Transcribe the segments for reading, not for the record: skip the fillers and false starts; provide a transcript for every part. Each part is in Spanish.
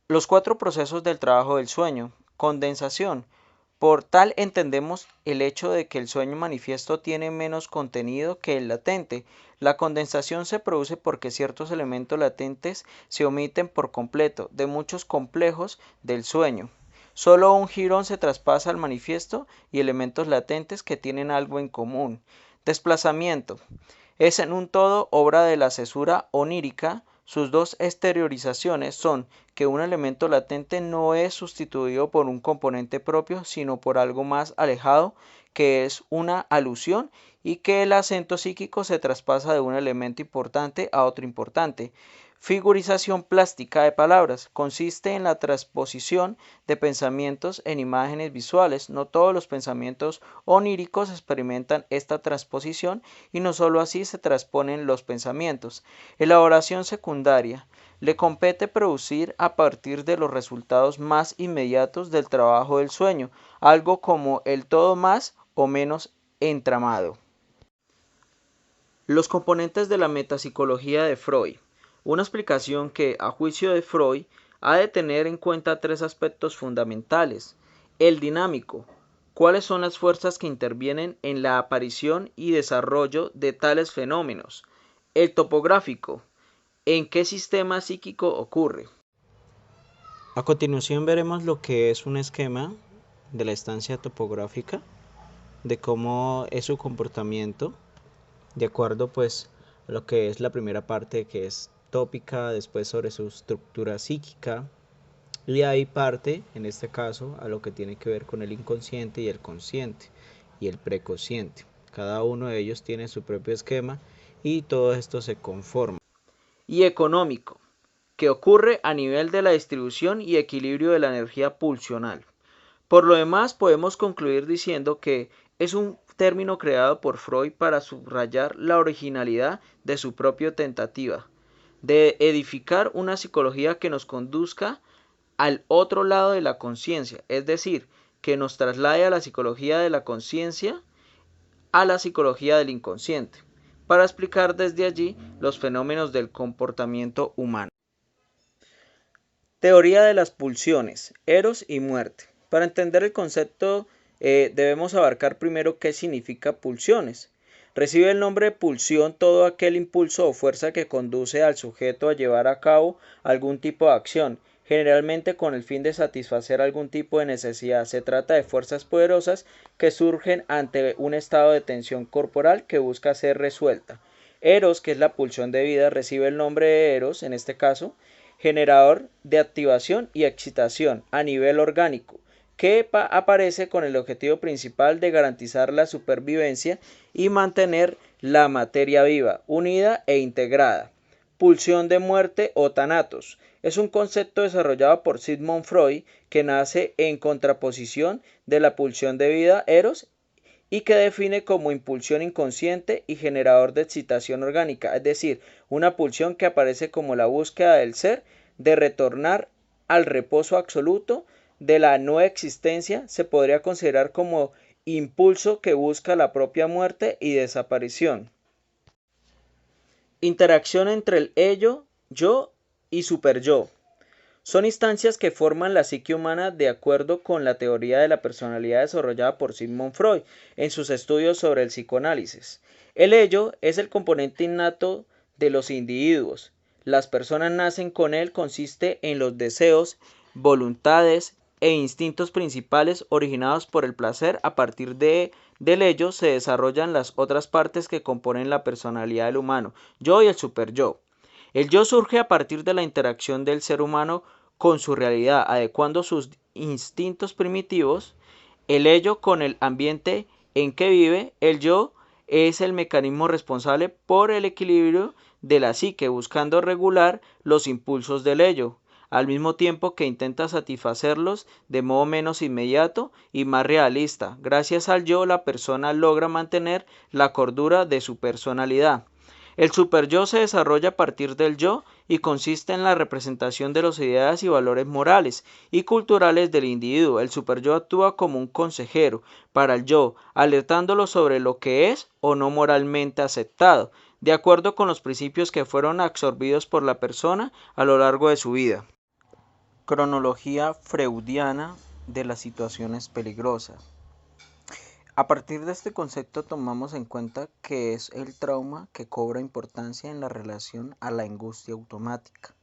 Los cuatro procesos del trabajo del sueño. Condensación. Por tal entendemos el hecho de que el sueño manifiesto tiene menos contenido que el latente. La condensación se produce porque ciertos elementos latentes se omiten por completo de muchos complejos del sueño. Solo un jirón se traspasa al manifiesto y elementos latentes que tienen algo en común. Desplazamiento. Es en un todo obra de la cesura onírica. Sus dos exteriorizaciones son que un elemento latente no es sustituido por un componente propio, sino por algo más alejado, que es una alusión, y que el acento psíquico se traspasa de un elemento importante a otro importante. Figurización plástica de palabras. Consiste en la transposición de pensamientos en imágenes visuales. No todos los pensamientos oníricos experimentan esta transposición y no sólo así se transponen los pensamientos. Elaboración secundaria. Le compete producir a partir de los resultados más inmediatos del trabajo del sueño, algo como el todo más o menos entramado. Los componentes de la metapsicología de Freud. Una explicación que, a juicio de Freud, ha de tener en cuenta tres aspectos fundamentales. El dinámico. ¿Cuáles son las fuerzas que intervienen en la aparición y desarrollo de tales fenómenos? El topográfico. ¿En qué sistema psíquico ocurre? A continuación veremos lo que es un esquema de la estancia topográfica, de cómo es su comportamiento, de acuerdo pues a lo que es la primera parte, que es tópica, después sobre su estructura psíquica, y de ahí parte, en este caso, a lo que tiene que ver con el inconsciente y el consciente y el preconsciente. Cada uno de ellos tiene su propio esquema y todo esto se conforma. Y económico, que ocurre a nivel de la distribución y equilibrio de la energía pulsional. Por lo demás, podemos concluir diciendo que es un término creado por Freud para subrayar la originalidad de su propia tentativa de edificar una psicología que nos conduzca al otro lado de la conciencia, es decir, que nos traslade a la psicología de la conciencia a la psicología del inconsciente, para explicar desde allí los fenómenos del comportamiento humano. Teoría de las pulsiones, eros y muerte. Para entender el concepto debemos abarcar primero qué significa pulsiones. Recibe el nombre de pulsión todo aquel impulso o fuerza que conduce al sujeto a llevar a cabo algún tipo de acción, generalmente con el fin de satisfacer algún tipo de necesidad. Se trata de fuerzas poderosas que surgen ante un estado de tensión corporal que busca ser resuelta. Eros, que es la pulsión de vida, recibe el nombre de Eros, en este caso, generador de activación y excitación a nivel orgánico, que aparece con el objetivo principal de garantizar la supervivencia y mantener la materia viva, unida e integrada. Pulsión de muerte o thanatos es un concepto desarrollado por Sigmund Freud que nace en contraposición de la pulsión de vida eros y que define como impulsión inconsciente y generador de excitación orgánica, es decir, una pulsión que aparece como la búsqueda del ser de retornar al reposo absoluto de la no existencia. Se podría considerar como impulso que busca la propia muerte y desaparición. Interacción entre el ello, yo y superyo. Son instancias que forman la psique humana de acuerdo con la teoría de la personalidad desarrollada por Sigmund Freud en sus estudios sobre el psicoanálisis. El ello es el componente innato de los individuos. Las personas nacen con él, consiste en los deseos, voluntades e instintos principales originados por el placer. A partir del ello se desarrollan las otras partes que componen la personalidad del humano, yo y el superyo. El yo surge a partir de la interacción del ser humano con su realidad, adecuando sus instintos primitivos, el ello con el ambiente en que vive. El yo es el mecanismo responsable por el equilibrio de la psique, buscando regular los impulsos del ello, al mismo tiempo que intenta satisfacerlos de modo menos inmediato y más realista. Gracias al yo, la persona logra mantener la cordura de su personalidad. El superyo se desarrolla a partir del yo y consiste en la representación de las ideas y valores morales y culturales del individuo. El superyo actúa como un consejero para el yo, alertándolo sobre lo que es o no moralmente aceptado, de acuerdo con los principios que fueron absorbidos por la persona a lo largo de su vida. Cronología freudiana de las situaciones peligrosas. A partir de este concepto tomamos en cuenta que es el trauma que cobra importancia en la relación a la angustia automática,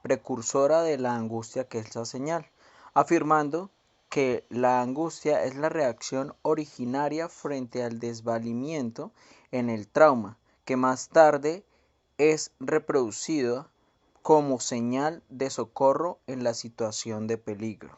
precursora de la angustia que es la señal, afirmando que la angustia es la reacción originaria frente al desvalimiento en el trauma, que más tarde es reproducida como señal de socorro en la situación de peligro.